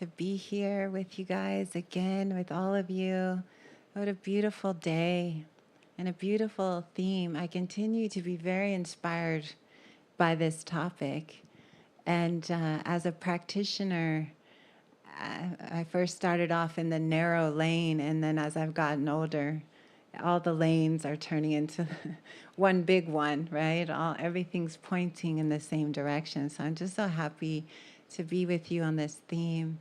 to be here with you guys again, with all of you. What a beautiful day and a beautiful theme. I continue to be very inspired by this topic. And as a practitioner, I first started off in the narrow lane, and then as I've gotten older, all the lanes are turning into one big one, right? Everything's pointing in the same direction. So I'm just so happy to be with you on this theme.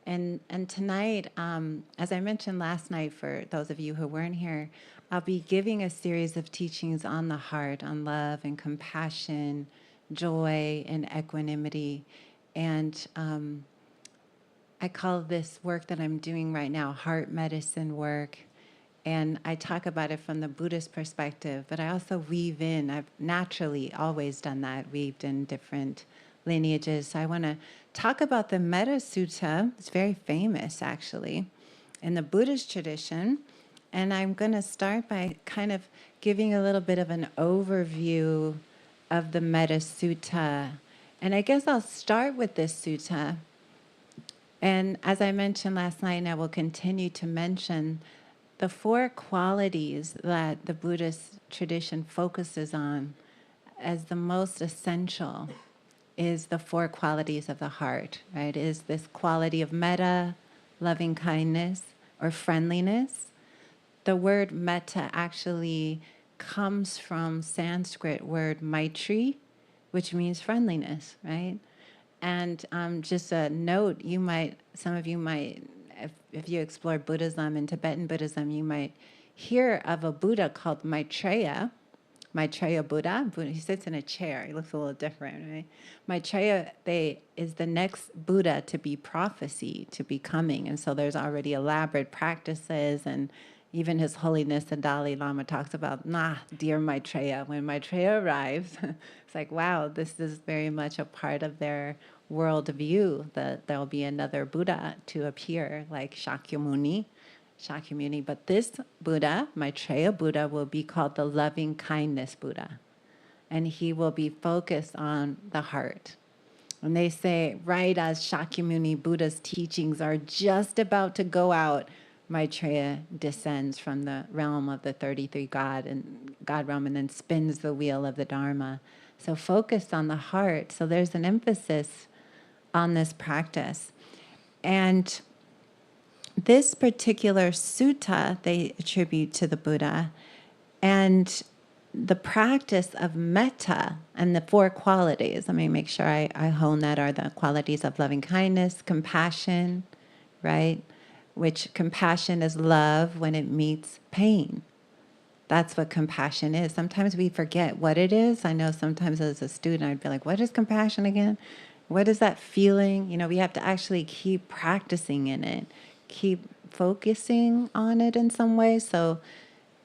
And tonight, as I mentioned last night, for those of you who weren't here, I'll be giving a series of teachings on the heart, on love and compassion, joy and equanimity. And I call this work that I'm doing right now heart medicine work. And I talk about it from the Buddhist perspective, but I also weave in, I've naturally always done that, weaved in different lineages. So I want to talk about the Metta Sutta. It's very famous, actually, in the Buddhist tradition. And I'm going to start by kind of giving a little bit of an overview of the Metta Sutta. And I guess I'll start with this sutta. And as I mentioned last night, and I will continue to mention, the four qualities that the Buddhist tradition focuses on as the most essential is the four qualities of the heart, right? Is this quality of metta, loving kindness, or friendliness. The word metta actually comes from Sanskrit word maitri, which means friendliness, right? And just a note, some of you might, if you explore Buddhism and Tibetan Buddhism, you might hear of a Buddha called Maitreya Buddha. He sits in a chair. He looks a little different, right? Maitreya is the next Buddha to be prophesied to be coming. And so there's already elaborate practices, and even His Holiness the Dalai Lama talks about, dear Maitreya. When Maitreya arrives, it's like, wow, this is very much a part of their worldview, that there'll be another Buddha to appear, like Shakyamuni. But this Buddha, Maitreya Buddha, will be called the loving kindness Buddha. And he will be focused on the heart. And they say, right as Shakyamuni Buddha's teachings are just about to go out, Maitreya descends from the realm of the 33 God realm, and then spins the wheel of the Dharma. So focused on the heart. So there's an emphasis on this practice. And this particular sutta they attribute to the Buddha, and the practice of metta and the four qualities, let me make sure I hone that, are the qualities of loving kindness, compassion, right? Which compassion is love when it meets pain. That's what compassion is. Sometimes we forget what it is. I know sometimes as a student, I'd be like, what is compassion again? What is that feeling? We have to actually keep practicing in it, keep focusing on it in some way. So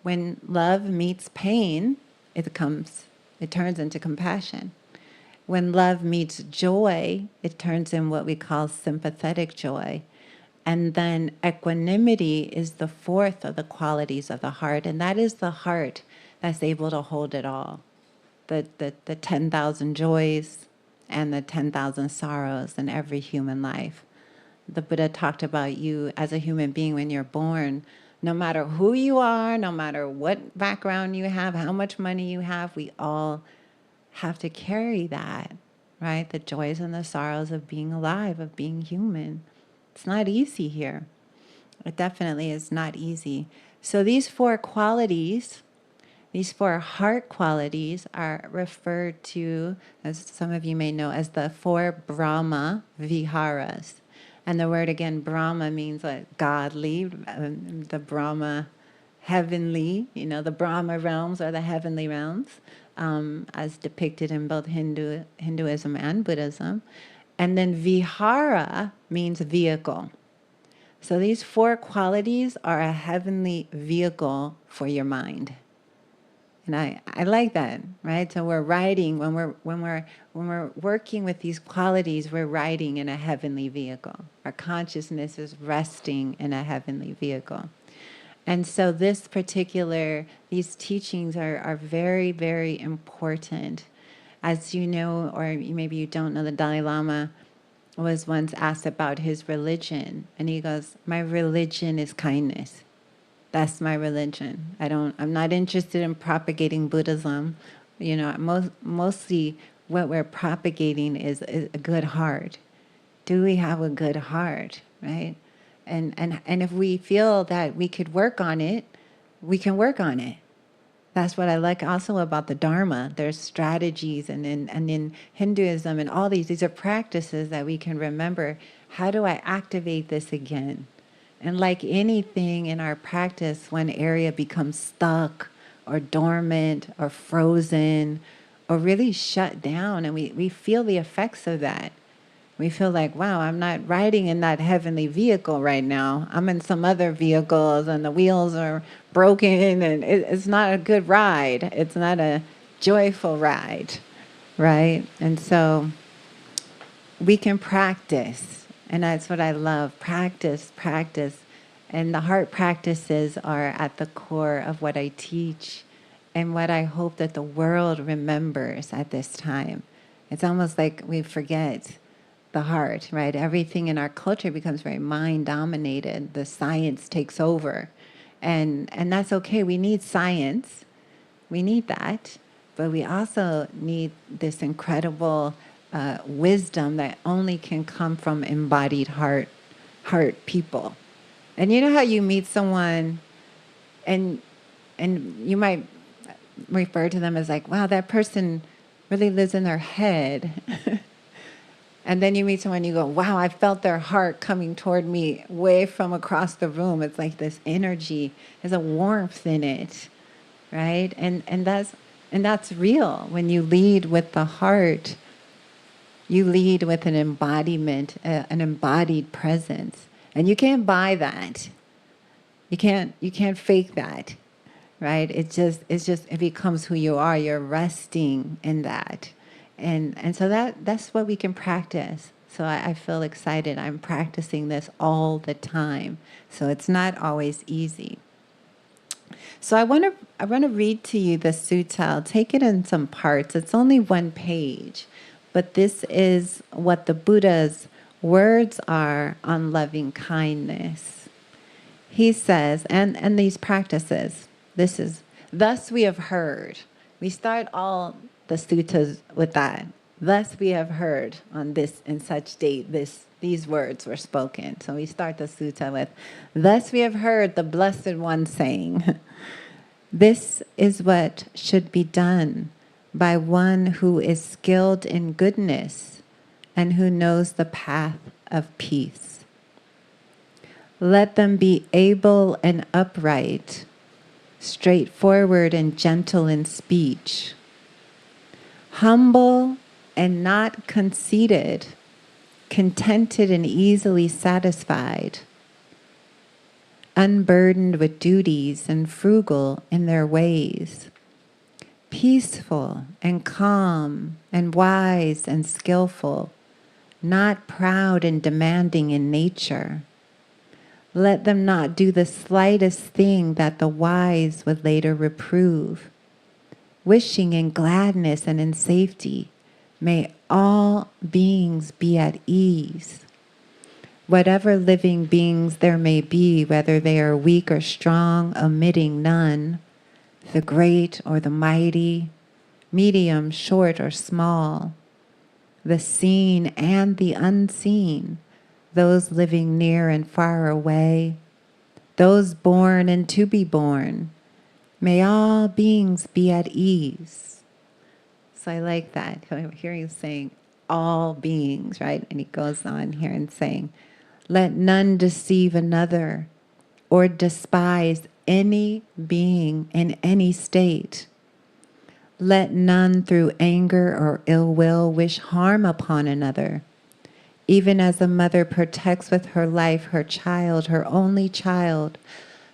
when love meets pain, it turns into compassion. When love meets joy, it turns in what we call sympathetic joy. And then equanimity is the fourth of the qualities of the heart, and that is the heart that's able to hold it all. The 10,000 joys and the 10,000 sorrows in every human life. The Buddha talked about you as a human being when you're born. No matter who you are, no matter what background you have, how much money you have, we all have to carry that, right? The joys and the sorrows of being alive, of being human. It's not easy here. It definitely is not easy. So these four qualities, these four heart qualities, are referred to, as some of you may know, as the four Brahma Viharas. And the word again, Brahma, means like godly, the Brahma heavenly, the Brahma realms are the heavenly realms, as depicted in both Hinduism and Buddhism. And then Vihara means vehicle. So these four qualities are a heavenly vehicle for your mind. And I like that, right? So we're riding, when we're working with these qualities, we're riding in a heavenly vehicle. Our consciousness is resting in a heavenly vehicle. And so these teachings are very, very important. As you know, or maybe you don't know, the Dalai Lama was once asked about his religion, and he goes, "My religion is kindness. That's my religion. I'm not interested in propagating Buddhism. Mostly what we're propagating is a good heart. Do we have a good heart, right? And if we feel that we could work on it, we can work on it. That's what I like also about the Dharma. There's strategies, and in Hinduism and all these are practices that we can remember. How do I activate this again? And like anything in our practice, one area becomes stuck or dormant or frozen or really shut down, and we feel the effects of that. We feel like, wow, I'm not riding in that heavenly vehicle right now. I'm in some other vehicles and the wheels are broken and it's not a good ride. It's not a joyful ride, right? And so we can practice, and that's what I love. Practice, practice. And the heart practices are at the core of what I teach and what I hope that the world remembers at this time. It's almost like we forget the heart, right? Everything in our culture becomes very mind dominated. The science takes over. And that's okay. We need science. We need that. But we also need this incredible wisdom that only can come from embodied heart people. And you know how you meet someone and you might refer to them as like, wow, that person really lives in their head. And then you meet someone, you go, wow, I felt their heart coming toward me way from across the room. It's like this energy, there's a warmth in it, right? And that's real. When you lead with the heart, you lead with an embodiment, an embodied presence. And you can't buy that. You can't fake that, right? It becomes who you are. You're resting in that. And so that's what we can practice. So I feel excited. I'm practicing this all the time. So it's not always easy. So I want to read to you the sutta. I'll take it in some parts. It's only one page, but this is what the Buddha's words are on loving kindness. He says, and these practices, this is, thus we have heard. We start all the suttas with that. Thus we have heard on this and such date, these words were spoken. So we start the sutta with, thus we have heard the Blessed One saying, this is what should be done by one who is skilled in goodness and who knows the path of peace. Let them be able and upright, straightforward and gentle in speech, humble and not conceited, contented and easily satisfied, unburdened with duties and frugal in their ways, peaceful and calm and wise and skillful, not proud and demanding in nature. Let them not do the slightest thing that the wise would later reprove. Wishing in gladness and in safety, may all beings be at ease. Whatever living beings there may be, whether they are weak or strong, omitting none, the great or the mighty, medium, short or small, the seen and the unseen, those living near and far away, those born and to be born, may all beings be at ease. So I like that. Here he's saying all beings, right? And he goes on here and saying, let none deceive another or despise any being in any state. Let none through anger or ill will wish harm upon another. Even as a mother protects with her life her child, her only child,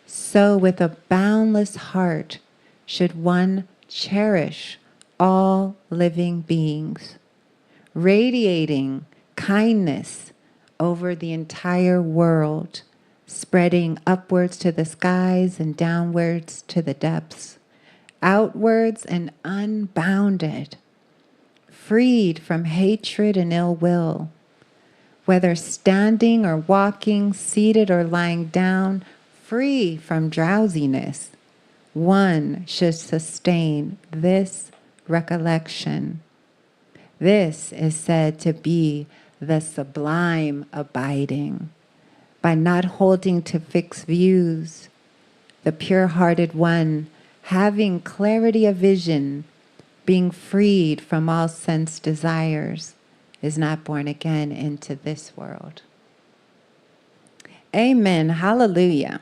so with a boundless heart should one cherish all living beings, radiating kindness over the entire world, spreading upwards to the skies and downwards to the depths, outwards and unbounded, freed from hatred and ill will, whether standing or walking, seated or lying down, free from drowsiness, one should sustain this recollection. This is said to be the sublime abiding. By not holding to fixed views, the pure-hearted one, having clarity of vision, being freed from all sense desires, is not born again into this world. Amen. Hallelujah.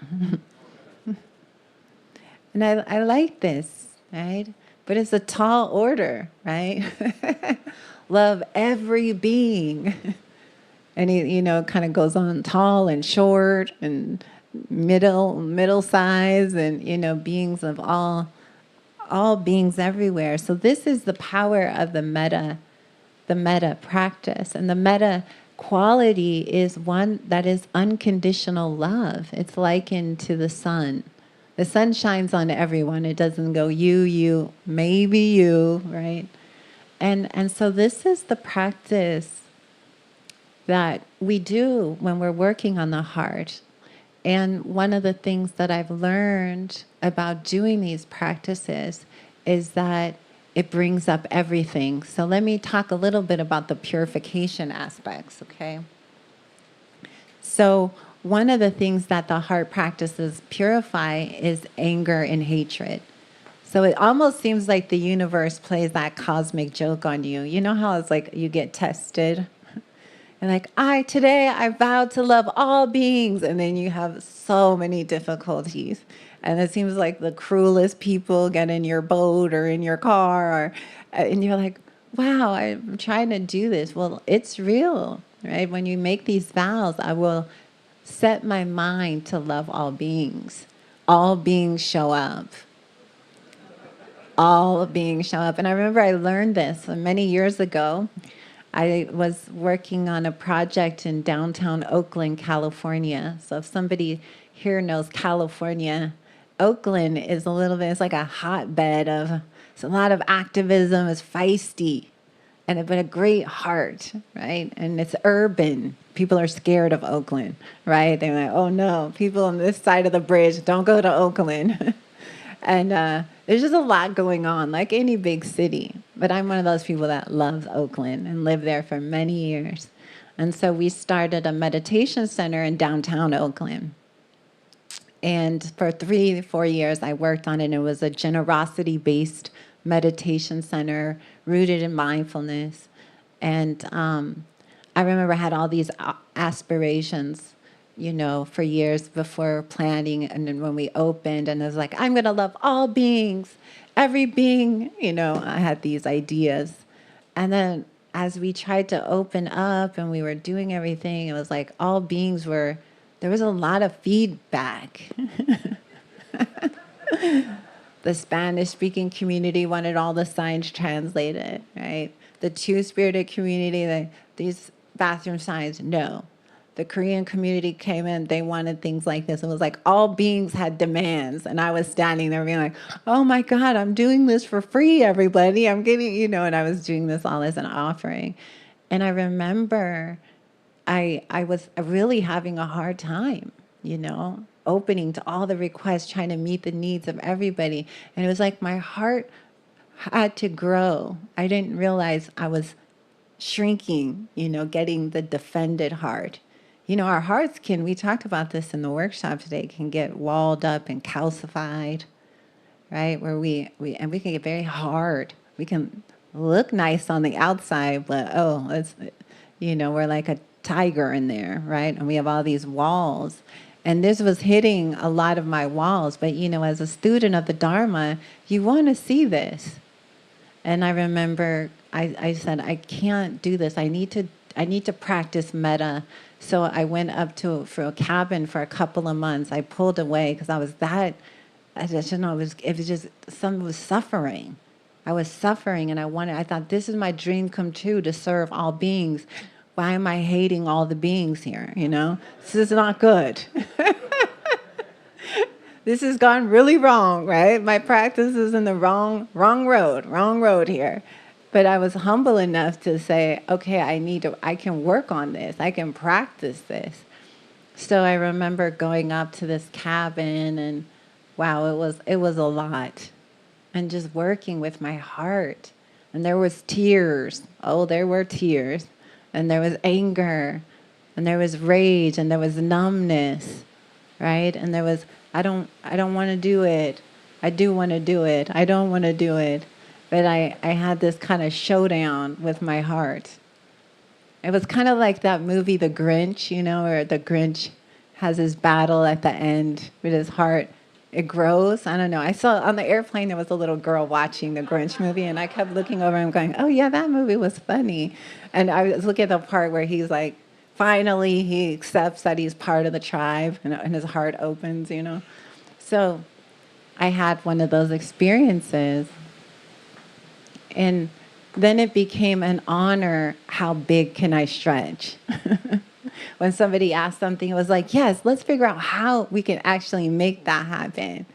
And I like this, right? But it's a tall order, right? Love every being. And he, kind of goes on tall and short and middle size and, beings of all beings everywhere. So this is the power of the metta practice. And the metta quality is one that is unconditional love. It's likened to the sun. The sun shines on everyone. It doesn't go you, maybe you, right? And so this is the practice that we do when we're working on the heart. And one of the things that I've learned about doing these practices is that it brings up everything. So let me talk a little bit about the purification aspects, okay? So one of the things that the heart practices purify is anger and hatred. So it almost seems like the universe plays that cosmic joke on you. You know how it's like you get tested? And like, today I vowed to love all beings. And then you have so many difficulties. And it seems like the cruelest people get in your boat or in your car. And you're like, wow, I'm trying to do this. Well, it's real, right? When you make these vows, I will set my mind to love all beings. All beings show up. All beings show up. And I remember I learned this many years ago. I was working on a project in downtown Oakland, California. So if somebody here knows California, Oakland is a little bit, it's like a hotbed of, it's a lot of activism, it's feisty, but a great heart, right? And it's urban. People are scared of Oakland, right? They're like, oh no, people on this side of the bridge, don't go to Oakland. And there's just a lot going on, like any big city. But I'm one of those people that loves Oakland and lived there for many years. And so we started a meditation center in downtown Oakland. And for 3-4 years, I worked on it. And it was a generosity-based meditation center rooted in mindfulness. And I remember I had all these aspirations, for years before planning. And then when we opened, and I was like, I'm going to love all beings, every being, I had these ideas. And then as we tried to open up and we were doing everything, it was like all beings there was a lot of feedback. The Spanish-speaking community wanted all the signs translated, right? The two-spirited community, these bathroom signs, no. The Korean community came in, they wanted things like this. It was like all beings had demands. And I was standing there being like, oh my God, I'm doing this for free, everybody. I'm getting, and I was doing this all as an offering. And I remember I was really having a hard time, opening to all the requests, trying to meet the needs of everybody. And it was like my heart had to grow. I didn't realize I was shrinking, getting the defended heart. Our hearts we talked about this in the workshop today, can get walled up and calcified, right? Where we can get very hard. We can look nice on the outside, but we're like a tiger in there, right? And we have all these walls. And this was hitting a lot of my walls. But, as a student of the Dharma, you want to see this. And I remember I said, I can't do this. I need to practice metta. So I went up for a cabin for a couple of months. I pulled away because I was suffering. I was suffering, and I thought, this is my dream come true, to serve all beings. Why am I hating all the beings here? This is not good. This has gone really wrong, right? My practice is in the wrong road here. But I was humble enough to say, okay, I can work on this. I can practice this. So I remember going up to this cabin, and wow, it was a lot. And just working with my heart. And there was tears. Oh, there were tears. And there was anger. And there was rage, and there was numbness, right? And there was, I don't want to do it. I do want to do it. I don't want to do it. But I had this kind of showdown with my heart. It was kind of like that movie, The Grinch, where the Grinch has his battle at the end with his heart. It grows. I don't know. I saw on the airplane, there was a little girl watching the Grinch movie, and I kept looking over and going, oh, yeah, that movie was funny. And I was looking at the part where he's like, finally, he accepts that he's part of the tribe, and his heart opens. So I had one of those experiences. And then it became an honor, how big can I stretch? When somebody asked something, it was like, yes, let's figure out how we can actually make that happen.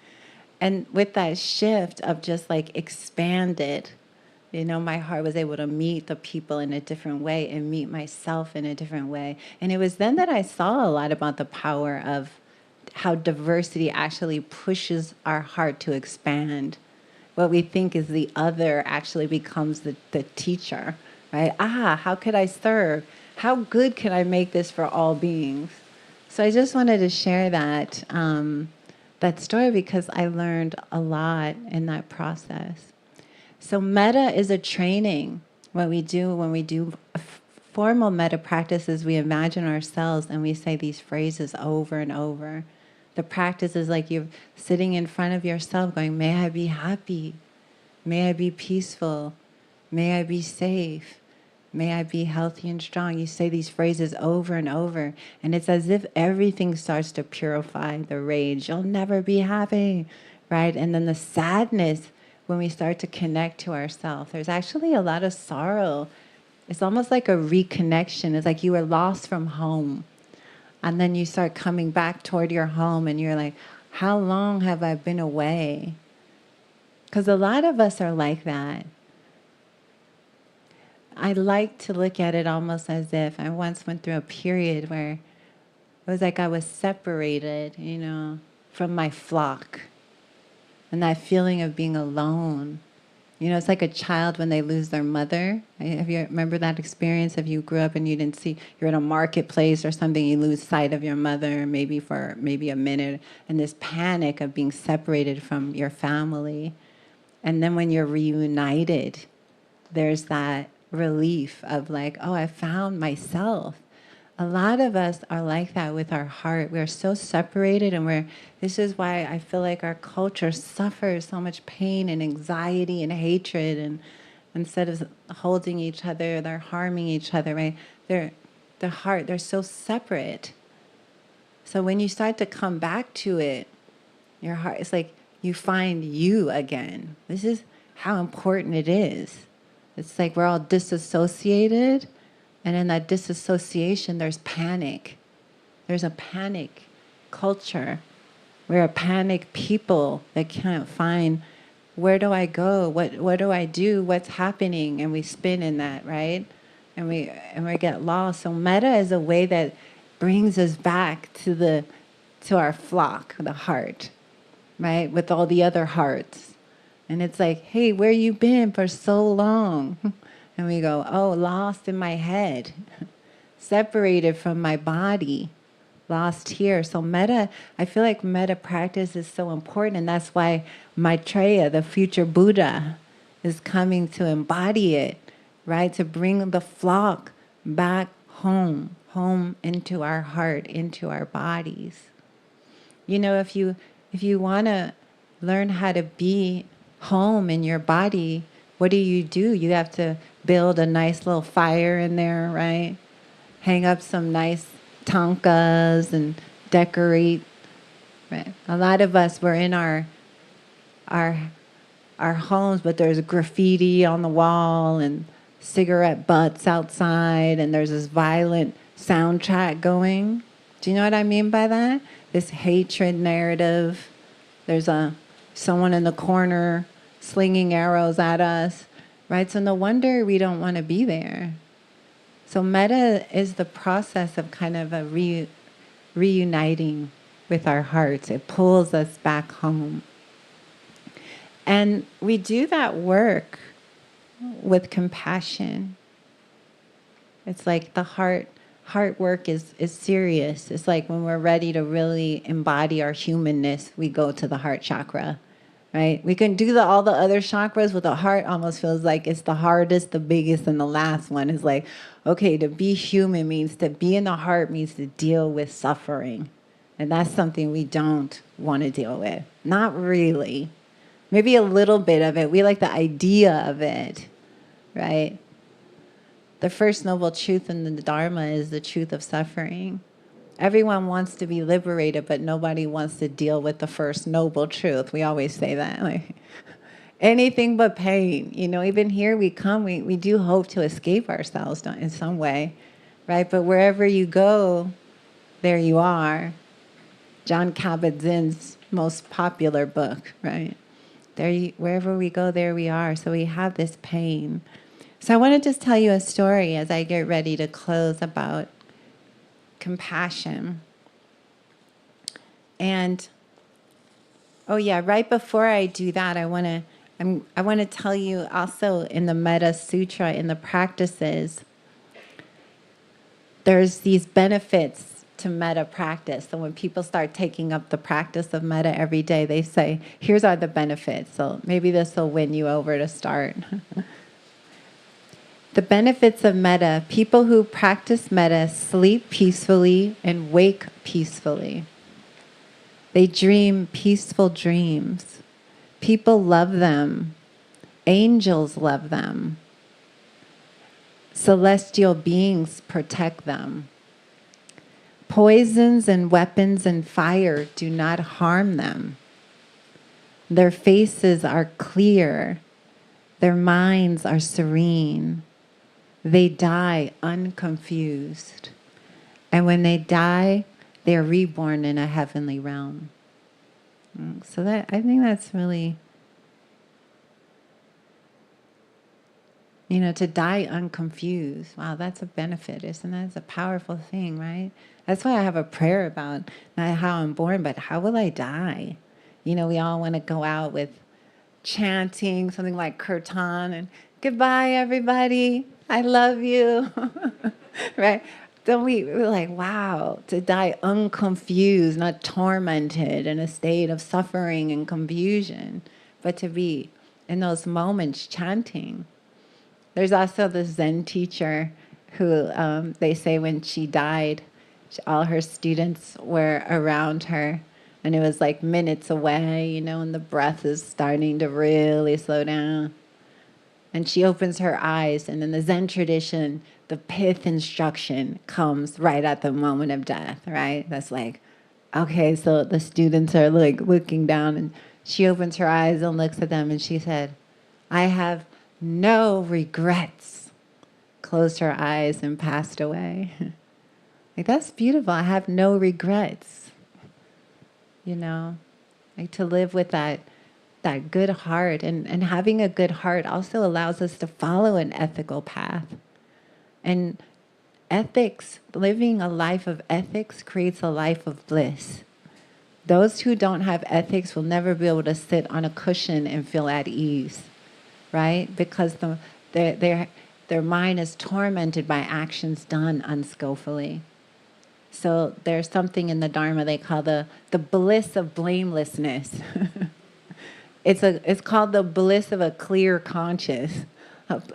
And with that shift of just like expanded, my heart was able to meet the people in a different way and meet myself in a different way. And it was then that I saw a lot about the power of how diversity actually pushes our heart to expand. What we think is the other actually becomes the teacher, right? How could I serve? How good can I make this for all beings? So I just wanted to share that story because I learned a lot in that process. So metta is a training. When we do formal metta practices, we imagine ourselves and we say these phrases over and over. The practice is like you're sitting in front of yourself going, may I be happy. May I be peaceful. May I be safe. May I be healthy and strong. You say these phrases over and over, and it's as if everything starts to purify the rage. You'll never be happy, right? And then the sadness, when we start to connect to ourselves, there's actually a lot of sorrow. It's almost like a reconnection. It's like you were lost from home. And then you start coming back toward your home, and you're like, how long have I been away? Because a lot of us are like that. I like to look at it almost as if I once went through a period where it was like I was separated, from my flock. And that feeling of being alone. It's like a child when they lose their mother. Have you remember that experience? If you grew up and you didn't see, you're in a marketplace or something, you lose sight of your mother, maybe for a minute, and this panic of being separated from your family. And then when you're reunited, there's that relief of like, oh, I found myself. A lot of us are like that with our heart. We're so separated, and this is why I feel like our culture suffers so much pain and anxiety and hatred, and instead of holding each other, they're harming each other, right? They're so separate. So when you start to come back to it, your heart, it's like you find you again. This is how important it is. It's like we're all disassociated, and in that disassociation, there's panic. There's a panic culture. We're a panic people that can't find, where do I go? What do I do? What's happening? And we spin in that, right? And we get lost. So metta is a way that brings us back to our flock, the heart, right? With all the other hearts. And it's like, hey, where you been for so long? And we go, oh, lost in my head, separated from my body, lost here. So metta, I feel like metta practice is so important. And that's why Maitreya, the future Buddha, is coming to embody it, right? To bring the flock back home into our heart, into our bodies. If you want to learn how to be home in your body, what do? You have to build a nice little fire in there, right? Hang up some nice tankas and decorate. Right? A lot of us, we're in our homes, but there's graffiti on the wall and cigarette butts outside, and there's this violent soundtrack going. Do you know what I mean by that? This hatred narrative. There's someone in the corner slinging arrows at us, right? So no wonder we don't want to be there. So metta is the process of kind of a reuniting with our hearts. It pulls us back home. And we do that work with compassion. It's like the heart work is serious. It's like when we're ready to really embody our humanness, we go to the heart chakra, right? We can do all the other chakras, but the heart almost feels like it's the hardest, the biggest, and the last one is like, okay, to be human means to be in the heart means to deal with suffering. And that's something we don't want to deal with. Not really. Maybe a little bit of it. We like the idea of it, right? The first noble truth in the Dharma is the truth of suffering. Everyone wants to be liberated, but nobody wants to deal with the first noble truth. We always say that, like anything but pain. You know, even here we come, we do hope to escape ourselves in some way, right? But wherever you go, there you are. John Kabat-Zinn's most popular book, right? Wherever we go, there we are. So we have this pain. So I want to just tell you a story as I get ready to close about compassion. And oh yeah, right before I do that, I want to tell you also in the Metta Sutra, in the practices, there's these benefits to metta practice. So when people start taking up the practice of metta every day, they say, here's are the benefits. So maybe this will win you over to start. The benefits of metta: people who practice metta sleep peacefully and wake peacefully. They dream peaceful dreams. People love them. Angels love them. Celestial beings protect them. Poisons and weapons and fire do not harm them. Their faces are clear. Their minds are serene. They die unconfused. And when they die, they are reborn in a heavenly realm. So I think that's really, to die unconfused. Wow, that's a benefit, isn't that? It's a powerful thing, right? That's why I have a prayer about not how I'm born, but how will I die? We all want to go out with chanting something like kirtan and goodbye, everybody. I love you, right? Then we're like, wow, to die unconfused, not tormented in a state of suffering and confusion, but to be in those moments chanting. There's also this Zen teacher who they say when she died, all her students were around her, and it was like minutes away, and the breath is starting to really slow down. And she opens her eyes, and in the Zen tradition, the pith instruction comes right at the moment of death, right? That's like, okay, so the students are like looking down, and she opens her eyes and looks at them, and she said, I have no regrets. Closed her eyes and passed away. Like, that's beautiful. I have no regrets. Like to live with that good heart, and having a good heart also allows us to follow an ethical path. And ethics, living a life of ethics creates a life of bliss. Those who don't have ethics will never be able to sit on a cushion and feel at ease, right? Because their mind is tormented by actions done unskillfully. So there's something in the Dharma they call the bliss of blamelessness. It's called the bliss of a clear conscience,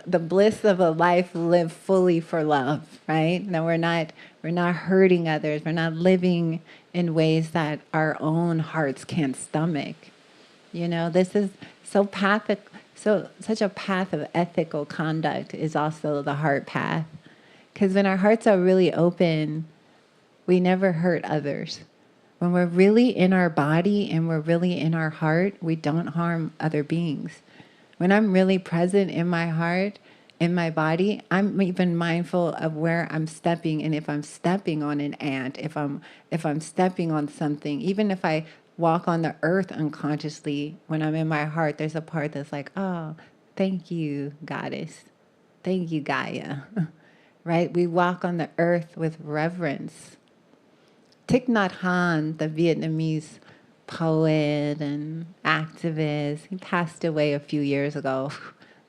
the bliss of a life lived fully for love, right? Now we're not hurting others. We're not living in ways that our own hearts can't stomach. This is so pathic. So such a path of ethical conduct is also the heart path, because when our hearts are really open, we never hurt others. When we're really in our body and we're really in our heart, we don't harm other beings. When I'm really present in my heart, in my body, I'm even mindful of where I'm stepping, and if I'm stepping on an ant, if I'm stepping on something, even if I walk on the earth unconsciously, when I'm in my heart, there's a part that's like, oh, Thank you, Goddess. Thank you, Gaia. Right? We walk on the earth with reverence. Thich Nhat Hanh, the Vietnamese poet and activist, he passed away a few years ago.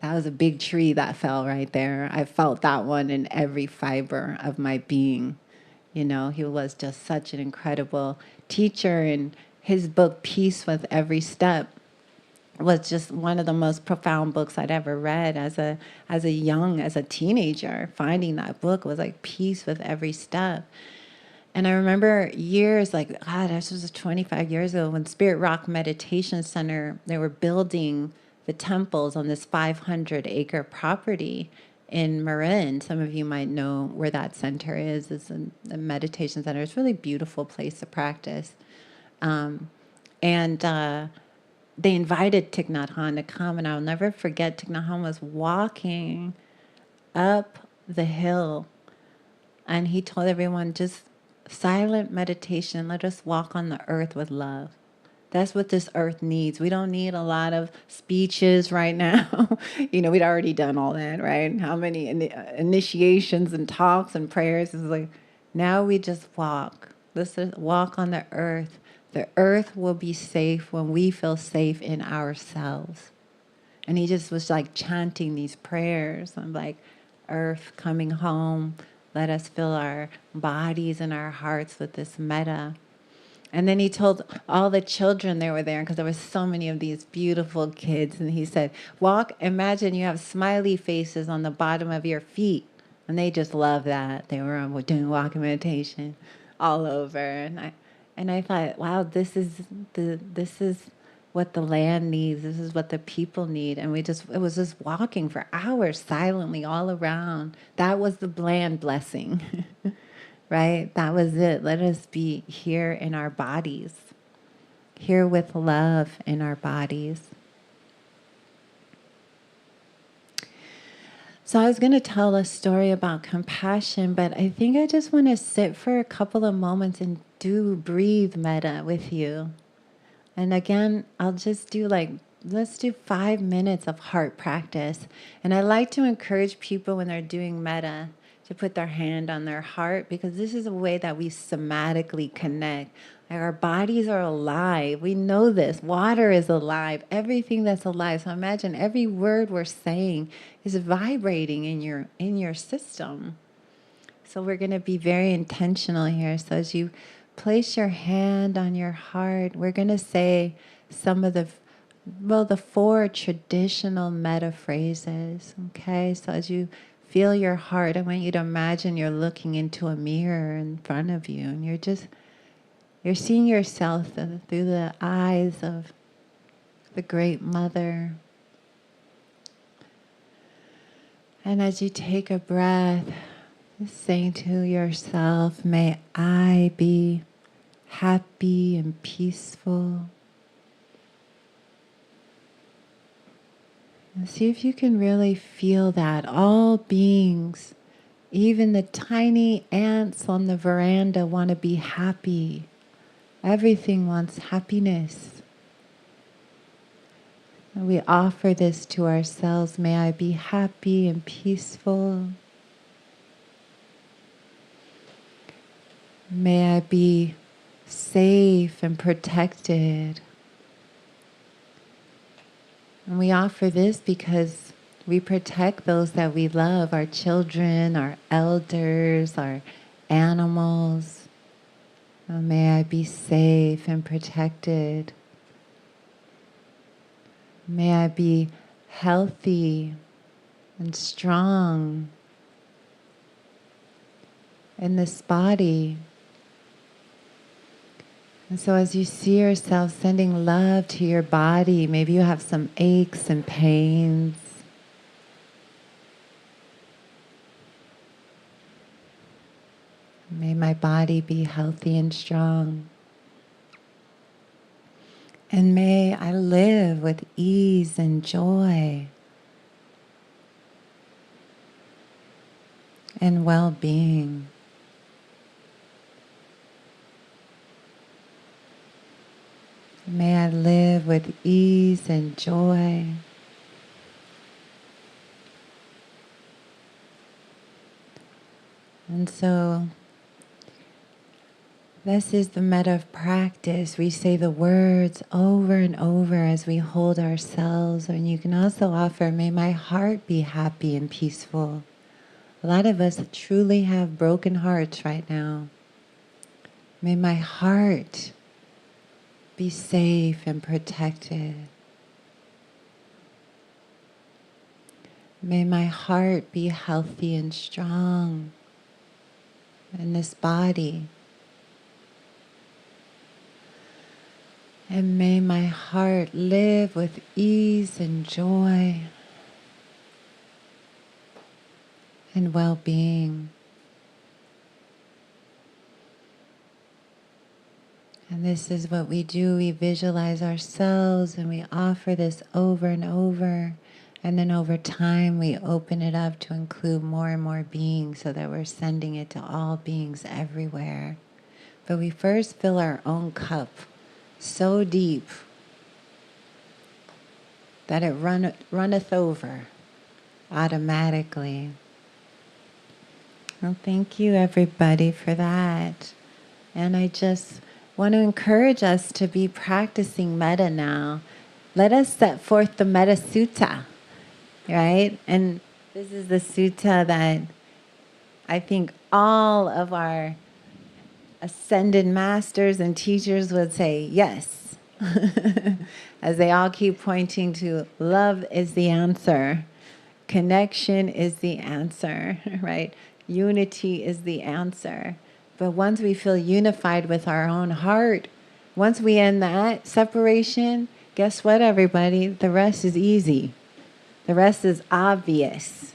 That was a big tree that fell right there. I felt that one in every fiber of my being. You know, he was just such an incredible teacher, and his book, Peace with Every Step, was just one of the most profound books I'd ever read as a teenager. Finding that book was like peace with every step. And I remember years, like, God, this was 25 years ago, when Spirit Rock Meditation Center, they were building the temples on this 500-acre property in Marin. Some of you might know where that center is. It's a meditation center. It's a really beautiful place to practice. And they invited Thich Nhat Hanh to come, and I'll never forget, Thich Nhat Hanh was walking up the hill, and he told everyone, just silent meditation, let us walk on the earth with love. That's what this earth needs. We don't need a lot of speeches right now. You know, we'd already done all that, right? How many initiations and talks and prayers? It's like, now we just walk. Let's just walk on the earth. The earth will be safe when we feel safe in ourselves. And he just was like chanting these prayers. I'm like, earth coming home. Let us fill our bodies and our hearts with this metta. And then he told all the children they were there, because there were so many of these beautiful kids, and he said, imagine you have smiley faces on the bottom of your feet. And they just loved that. They were doing walking meditation all over. And I thought, wow, this is what the land needs. This is what the people need. And it was just walking for hours silently all around. That was the bland blessing. Right? That was it. Let us be here in our bodies, here with love in our bodies. So I was going to tell a story about compassion, but I think I just want to sit for a couple of moments and breathe metta with you. And again, I'll just let's do 5 minutes of heart practice. And I like to encourage people when they're doing metta to put their hand on their heart, because this is a way that we somatically connect. Like, our bodies are alive. We know this. Water is alive. Everything that's alive. So imagine every word we're saying is vibrating in your system. So we're going to be very intentional here. So as you place your hand on your heart, we're going to say some of the 4 traditional metta phrases. Okay, so as you feel your heart, I want you to imagine you're looking into a mirror in front of you, and you're seeing yourself through the eyes of the Great Mother. And as you take a breath, just saying to yourself, may I be happy and peaceful. And see if you can really feel that. All beings, even the tiny ants on the veranda, want to be happy. Everything wants happiness. And we offer this to ourselves. May I be happy and peaceful. May I be safe and protected. And we offer this because we protect those that we love, our children, our elders, our animals. Oh, may I be safe and protected. May I be healthy and strong in this body. And so as you see yourself sending love to your body, maybe you have some aches and pains. May my body be healthy and strong. And may I live with ease and joy and well-being. May I live with ease and joy And so this is the metta of practice. We say the words over and over as we hold ourselves. And you can also offer, may my heart be happy and peaceful. A lot of us truly have broken hearts right now. May my heart be safe and protected. May my heart be healthy and strong in this body. And may my heart live with ease and joy and well-being. And this is what we do. We visualize ourselves and we offer this over and over. And then over time, we open it up to include more and more beings so that we're sending it to all beings everywhere. But we first fill our own cup so deep that it runneth over automatically. Well, thank you, everybody, for that. And I just want to encourage us to be practicing metta now. Let us set forth the Metta Sutta, right? And this is the sutta that I think all of our ascended masters and teachers would say yes, as they all keep pointing to love is the answer, connection is the answer, right? Unity is the answer. But once we feel unified with our own heart, once we end that separation, guess what, everybody? The rest is easy. The rest is obvious,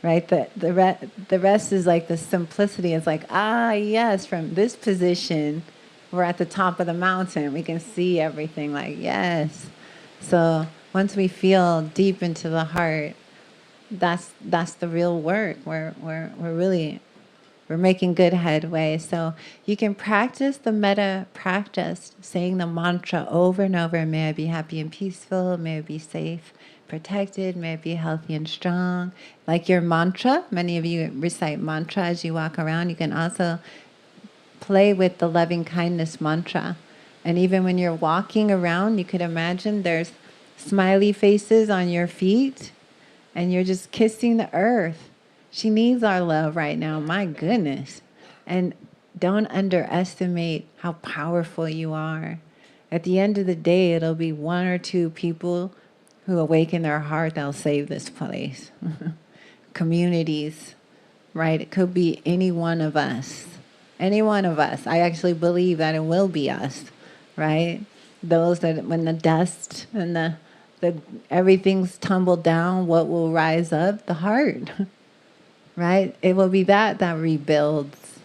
right? The rest is like the simplicity. It's like, yes, from this position, we're at the top of the mountain. We can see everything like, yes. So once we feel deep into the heart, that's the real work. We're making good headway. So you can practice the metta practice, saying the mantra over and over. May I be happy and peaceful. May I be safe, protected. May I be healthy and strong. Like your mantra, many of you recite mantra as you walk around. You can also play with the loving kindness mantra. And even when you're walking around, you could imagine there's smiley faces on your feet and you're just kissing the earth. She needs our love right now, my goodness. And don't underestimate how powerful you are. At the end of the day, it'll be one or two people who awaken their heart that'll save this place. Communities, right? It could be any one of us. Any one of us. I actually believe that it will be us, right? Those that when the dust and the everything's tumbled down, what will rise up? The heart. Right? It will be that rebuilds.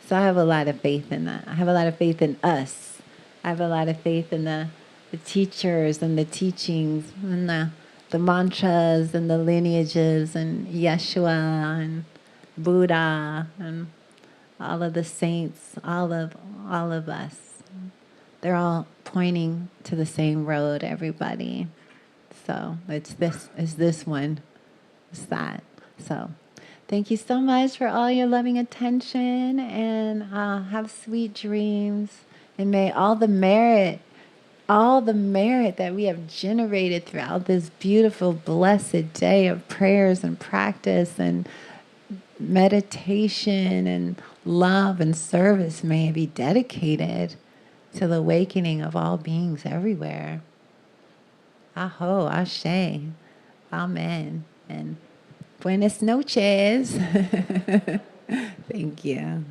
So I have a lot of faith in that. I have a lot of faith in us. I have a lot of faith in the teachers and the teachings and the mantras and the lineages and Yeshua and Buddha and all of the saints, all of us. They're all pointing to the same road, everybody. So it's this one. It's that. So thank you so much for all your loving attention, and have sweet dreams. And may all the merit that we have generated throughout this beautiful, blessed day of prayers and practice and meditation and love and service, may it be dedicated to the awakening of all beings everywhere. Aho, ashe, amen, and buenas noches. Thank you.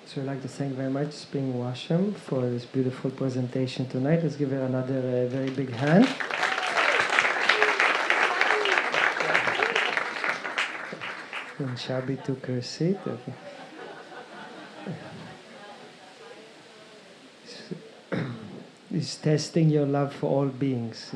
So I'd like to thank very much Spring Washam for this beautiful presentation tonight. Let's give her another very big hand. And Shabby took her seat. Okay. Is testing your love for all beings.